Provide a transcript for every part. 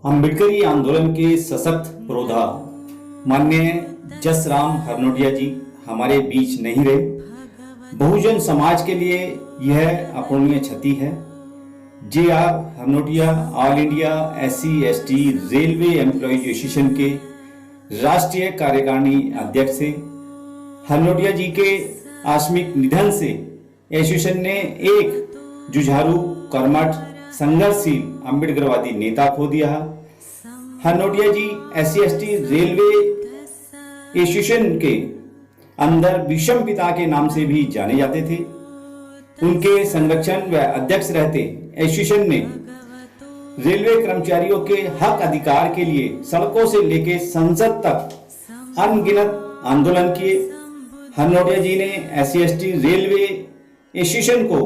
अम्बेडकरी आंदोलन के सशक्त पुरोधा माननीय जसराम हरनोटिया जी हमारे बीच नहीं रहे। बहुजन समाज के लिए यह अपूरणीय क्षति है। J R. Harnotia all India SC/ST railway employees association के राष्ट्रीय कार्यकारिणी अध्यक्ष थे। हरनोटिया जी के आकस्मिक निधन से एसोसिएशन ने एक जुझारू, कर्मठ, संघर्षशील अम्बेडकरवादी नेता खो दिया। हरनोटिया जी SC/ST रेलवे एसोसिएशन के अंदर विषम पिता के नाम से भी जाने जाते थे। उनके संरक्षण व अध्यक्ष रहते एसोसिएशन ने रेलवे कर्मचारियों के हक अधिकार के लिए सड़कों से लेकर संसद तक अनगिनत आंदोलन किए। हरनोटिया जी ने SC/ST रेलवे एसोसिएशन को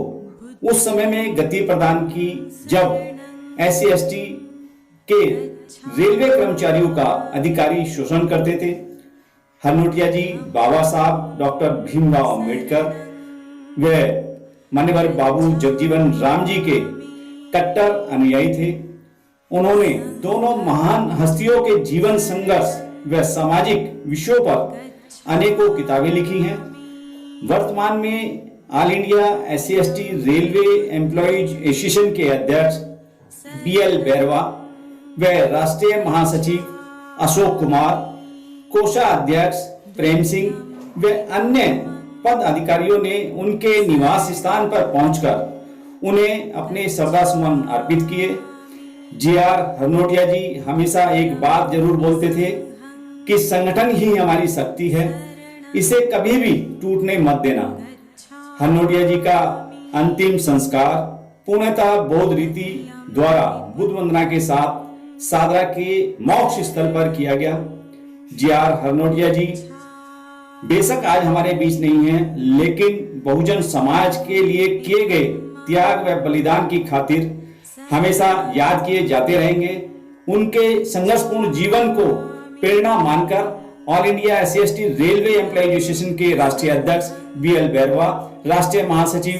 उस समय में गति प्रदान की जब SC/ST के रेलवे कर्मचारियों का अधिकारी शोषण करते थे। हरनोटिया जी बाबा साहब डॉक्टर भीमराव अंबेडकर व मान्यवर बाबू जगजीवन राम जी के कट्टर अनुयायी थे। उन्होंने दोनों महान हस्तियों के जीवन संघर्ष व सामाजिक विषयों पर अनेकों किताबें लिखी हैं। वर्तमान में all India SC/ST railway employees association के अध्यक्ष BL बैरवा व राष्ट्रीय महासचिव अशोक कुमार, कोषाध्यक्ष प्रेम सिंह व अन्य पद अधिकारियों ने उनके निवास स्थान पर पहुंचकर उन्हें अपने श्रद्धासुमन अर्पित किए। जे.आर. हरनोटिया जी हमेशा एक बात जरूर बोलते थे कि संगठन ही हमारी शक्ति है, इसे कभी भी टूटने मत देना। हरनोटिया जी का अंतिम संस्कार पूर्णतः बौद्ध रीति द्वारा बुद्ध वंदना के साथ सादरा के मोक्ष स्थल पर किया गया। जे.आर. हरनोटिया जी बेशक आज हमारे बीच नहीं है, लेकिन बहुजन समाज के लिए किए गए त्याग व बलिदान की खातिर हमेशा याद किए जाते रहेंगे। उनके संघर्षपूर्ण जीवन को प्रेरणा मानकर all India SC/ST railway employees association के राष्ट्रीय अध्यक्ष BL बैरवा, राष्ट्रीय महासचिव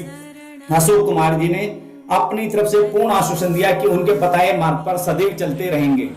अशोक कुमार जी ने अपनी तरफ से पूर्ण आश्वासन दिया कि उनके बताए मार्ग पर सदैव चलते रहेंगे।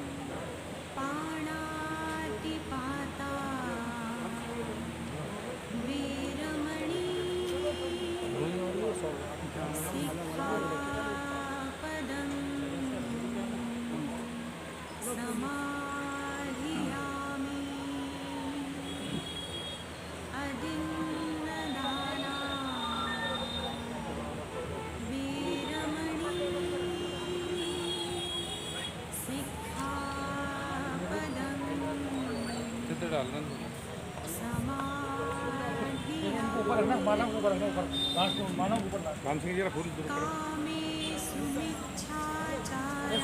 ऊपर रखना, मानव ऊपर रखना, ऊपर मानव ऊपर काम से जरा फूल दूर करो।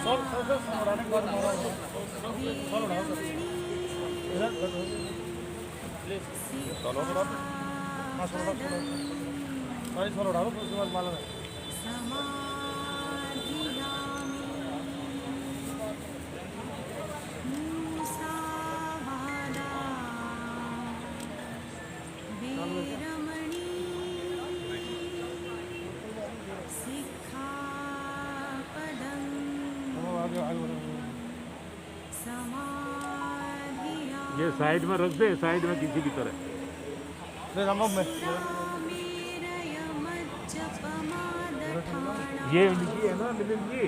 सॉल उड़ाने के बाद सॉल उड़ाओ इधर प्लीज सॉल उड़ाओ। हां सॉल उड़ाओ, सारी सॉल उड़ाओ, उसके बाद माला ये साइड में रख दे, साइड में किसी की तरह ये इनकी है ना मिलिंद जी।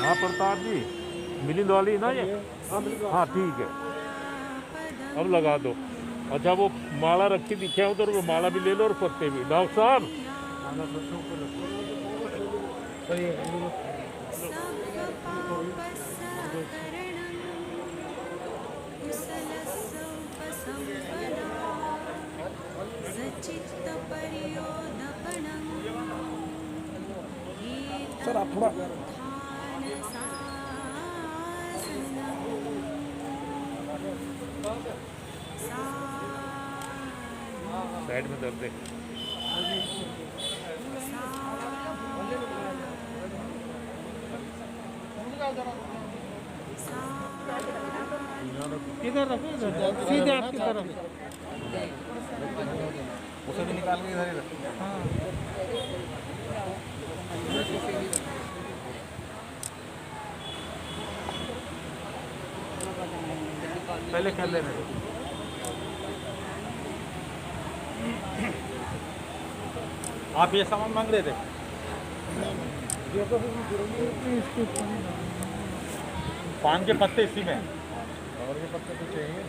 हाँ प्रताप जी, मिलिंद वाली ना ये। हाँ ठीक है, अब लगा दो। अच्छा वो माला रखी दिखे उधर, वो माला भी ले लो और पत्ते भी। डॉक्टर साहब सर आप थोड़ा साइड में दर्द है। इधर रखो, सीधे आपकी तरफ। उसे भी निकाल के इधर ही रख। हाँ पहले खेल लेने दो। आप ये सामान मांग रहे थे? पान के पत्ते इसी में। और के पत्ते तो चाहिए।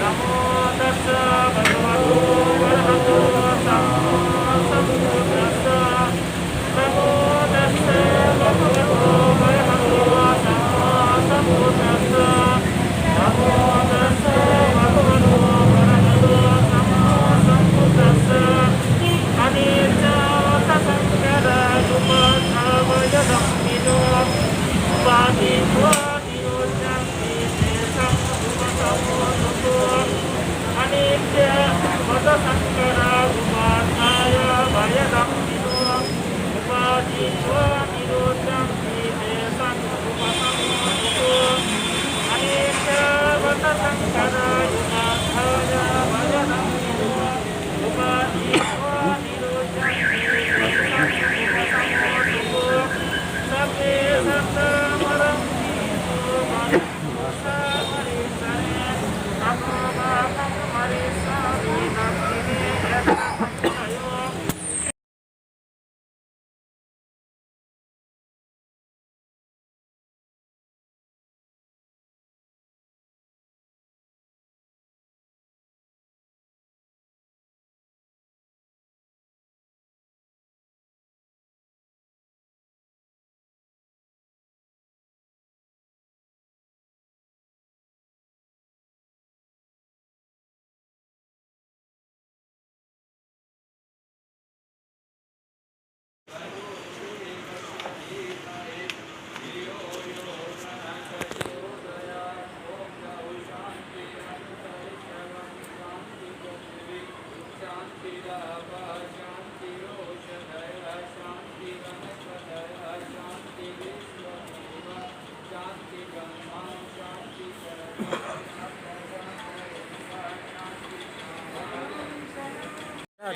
Namo tassa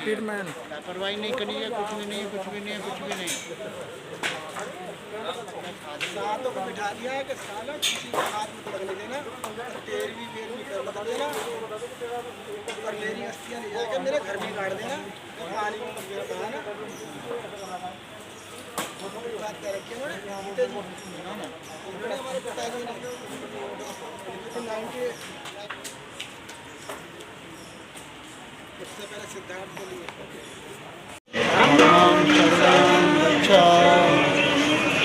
स्पीडमैन। लापरवाही नहीं करी है, कुछ भी नहीं, कुछ भी नहीं, कुछ भी नहीं। सातों को बिठा दिया है कि साला किसी के हाथ में तो लगने देना, 13वीं कर बता देना और मेरी अस्थियाँ ले जाकर मेरे घर में काट देना, तो पानी में मत गिरा ना। बात कर रखी है उन्होंने हमारे पिताजी ने 90 उससे पहले सिद्धार्थ को लिए अच्छा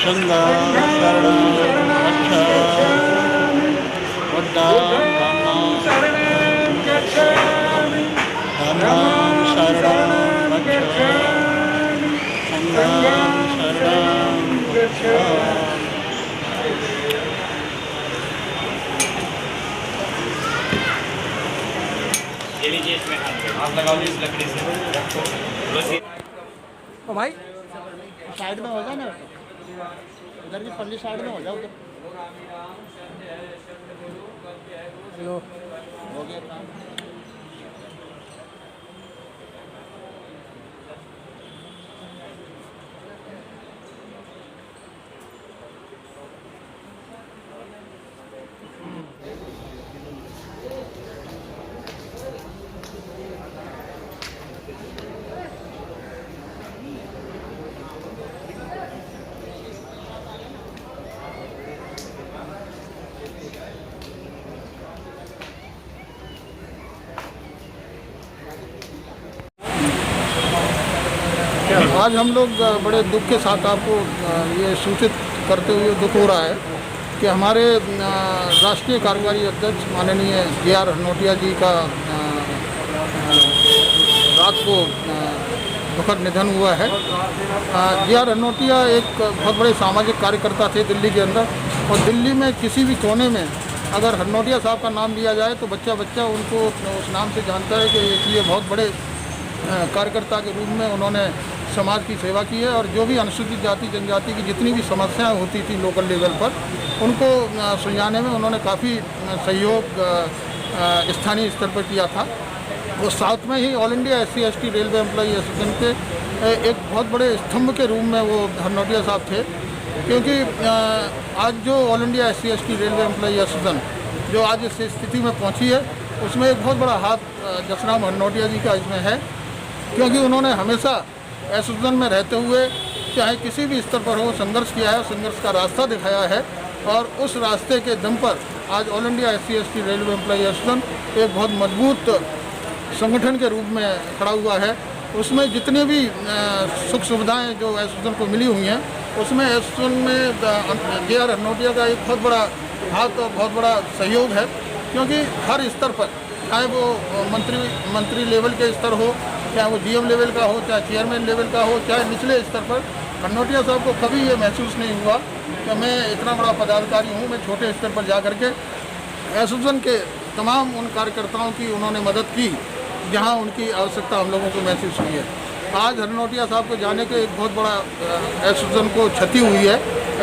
संगा अच्छा वड्डा शरणं गच्छामि ये लीजिए, इसमें आप लगाओ इस लकड़ी से। ओ भाई साइड में हो जाए ना, उधर की पल्ली साइड में हो जाओ, उधर लो हो गया काम। आज हम लोग बड़े दुख के साथ आपको ये सूचित करते हुए दुख हो रहा है कि हमारे राष्ट्रीय कार्यकारी अध्यक्ष माननीय JR हरनोटिया जी का रात को दुखद निधन हुआ है। JR हरनोटिया एक बहुत बड़े सामाजिक कार्यकर्ता थे दिल्ली के अंदर, और दिल्ली में किसी भी कोने में अगर हरनोटिया साहब का नाम लिया जाए तो बच्चा बच्चा उनको उस नाम से जानता है कि ये बहुत बड़े कार्यकर्ता के रूप में उन्होंने समाज की सेवा की है। और जो भी अनुसूचित जाति जनजाति की जितनी भी समस्याएं होती थी लोकल लेवल पर, उनको सुलझाने में उन्होंने काफ़ी सहयोग स्थानीय स्तर पर किया था। वो साथ में ही all India SC/ST railway employee association के एक बहुत बड़े स्तंभ के रूप में वो हरनोटिया साहब थे, क्योंकि आज जो all India SC/ST railway employee association जो आज इस स्थिति में पहुंची है, उसमें एक बहुत बड़ा हाथ जसराम हरनोटिया जी का इसमें है, क्योंकि उन्होंने हमेशा एसोसिएशन में रहते हुए चाहे किसी भी स्तर पर हो संघर्ष किया है, संघर्ष का रास्ता दिखाया है, और उस रास्ते के दम पर आज all India SC/ST railway employee association एक बहुत मजबूत संगठन के रूप में खड़ा हुआ है। उसमें जितने भी सुख सुविधाएं जो एसोसिएशन को मिली हुई हैं, उसमें एसोसिएशन में JR हरनोटिया का एक बहुत बड़ा हाथ और बहुत बड़ा सहयोग है, क्योंकि हर स्तर पर चाहे वो मंत्री लेवल के स्तर हो, चाहे वो GM लेवल का हो, चाहे चेयरमैन लेवल का हो, चाहे निचले स्तर पर, हरनोटिया साहब को कभी ये महसूस नहीं हुआ कि मैं इतना बड़ा पदाधिकारी हूँ, मैं छोटे स्तर पर जा करके एसोसिएशन के तमाम उन कार्यकर्ताओं की उन्होंने मदद की जहाँ उनकी आवश्यकता हम लोगों को महसूस हुई है। आज हरनोटिया साहब को जाने के एक बहुत बड़ा एसोसिएशन को क्षति हुई है।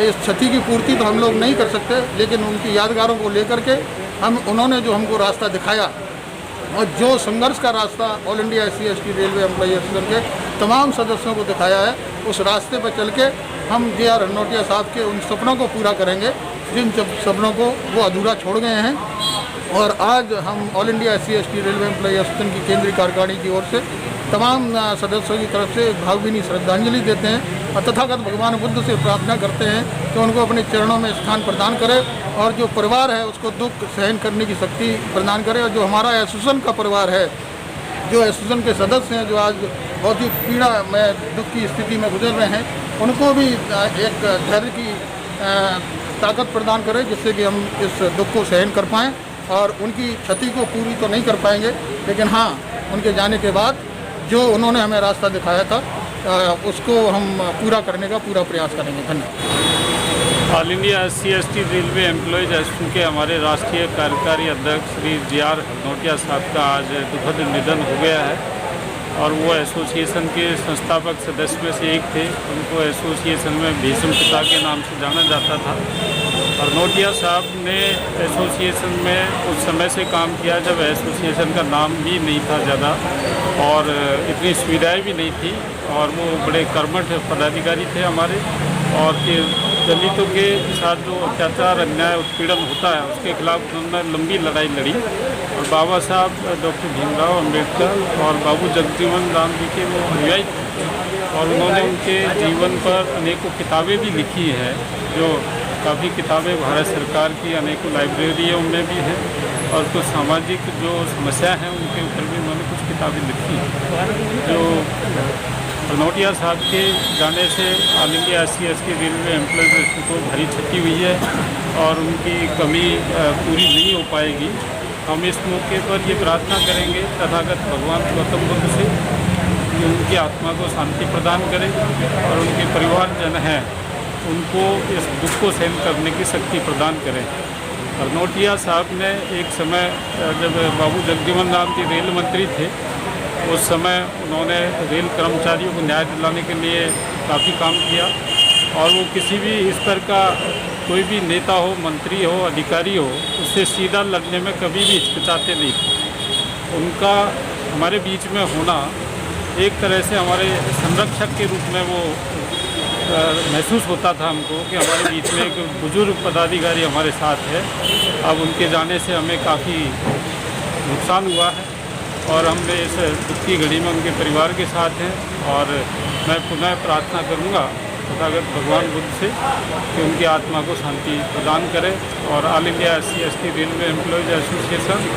इस क्षति की पूर्ति तो हम लोग नहीं कर सकते, लेकिन उनकी यादगारों को लेकर के उन्होंने जो हमको रास्ता दिखाया और जो संघर्ष का रास्ता all India SC/ST railway employee association के तमाम सदस्यों को दिखाया है, उस रास्ते पर चल के हम JR हरनोटिया साहब के उन सपनों को पूरा करेंगे जिन सपनों को वो अधूरा छोड़ गए हैं। और आज हम all India SC/ST railway employee association की केंद्रीय कार्यकारिणी की ओर से तमाम सदस्यों की तरफ से भावभीनी श्रद्धांजलि देते हैं और तथागत भगवान बुद्ध से प्रार्थना करते हैं कि उनको अपने चरणों में स्थान प्रदान करे, और जो परिवार है उसको दुख सहन करने की शक्ति प्रदान करे। और जो हमारा एसोसिएशन का परिवार है, जो एसोसिएशन के सदस्य हैं, जो आज बहुत ही पीड़ा में दुख की स्थिति में गुजर रहे हैं, उनको भी एक धैर्य की ताकत प्रदान करें, जिससे कि हम इस दुख को सहन कर पाएँ। और उनकी क्षति को पूरी तो नहीं कर पाएंगे, लेकिन हाँ, उनके जाने के बाद जो उन्होंने हमें रास्ता दिखाया था उसको हम पूरा करने का पूरा प्रयास करेंगे। धन्यवाद। All India SC/ST railway employees association के हमारे राष्ट्रीय कार्यकारी अध्यक्ष श्री JR हरनोटिया साहब का आज दुखद निधन हो गया है। और वो एसोसिएशन के संस्थापक सदस्य में से एक थे। उनको एसोसिएशन में भीष्म पिता के नाम से जाना जाता था। हरनोटिया साहब ने एसोसिएशन में उस समय से काम किया जब एसोसिएशन का नाम भी नहीं था ज़्यादा और इतनी सुविधाएं भी नहीं थी, और वो बड़े कर्मठ पदाधिकारी थे हमारे। और कि दलितों के साथ जो अत्याचार, अन्याय, उत्पीड़न होता है उसके खिलाफ उन्होंने लंबी लड़ाई लड़ी। और बाबा साहब डॉक्टर भीमराव अंबेडकर और बाबू जगजीवन राम जी के वो अनुयायी थे, और उन्होंने उनके जीवन पर अनेकों किताबें भी लिखी हैं, जो काफ़ी किताबें भारत सरकार की अनेकों लाइब्रेरियों में भी हैं, और कुछ सामाजिक जो समस्या हैं उनके ऊपर भी उन्होंने कुछ किताबें लिखी हैं। जो हरनोटिया साहब के जाने से all India SC/ST railway employees को भारी क्षति हुई है और उनकी कमी पूरी नहीं हो पाएगी। हम इस मौके पर ये प्रार्थना करेंगे तथागत भगवान गौतम बुद्ध से कि उनकी आत्मा को शांति प्रदान करें और उनके परिवारजन हैं उनको इस दुख को सहन करने की शक्ति प्रदान करें। हरनोटिया साहब ने एक समय जब बाबू जगजीवन राम जी रेल मंत्री थे, उस समय उन्होंने रेल कर्मचारियों को न्याय दिलाने के लिए काफ़ी काम किया, और वो किसी भी स्तर का कोई भी नेता हो, मंत्री हो, अधिकारी हो, उससे सीधा लड़ने में कभी भी हिचकिचाते नहीं थे। उनका हमारे बीच में होना एक तरह से हमारे संरक्षक के रूप में वो महसूस होता था हमको कि हमारे बीच में एक बुजुर्ग पदाधिकारी हमारे साथ है। अब उनके जाने से हमें काफ़ी नुकसान हुआ है, और हम इस दुख की घड़ी में उनके परिवार के साथ हैं। और मैं पुनः प्रार्थना करूंगा तथागत भगवान बुद्ध से कि उनकी आत्मा को शांति प्रदान करें, और all India SC/ST railway employees association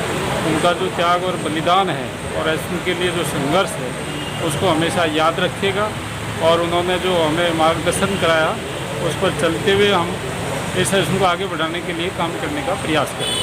उनका जो त्याग और बलिदान है और उनके लिए जो संघर्ष है उसको हमेशा याद रखेगा, और उन्होंने जो हमें मार्गदर्शन कराया उस पर चलते हुए हम इस को आगे बढ़ाने के लिए काम करने का प्रयास करें।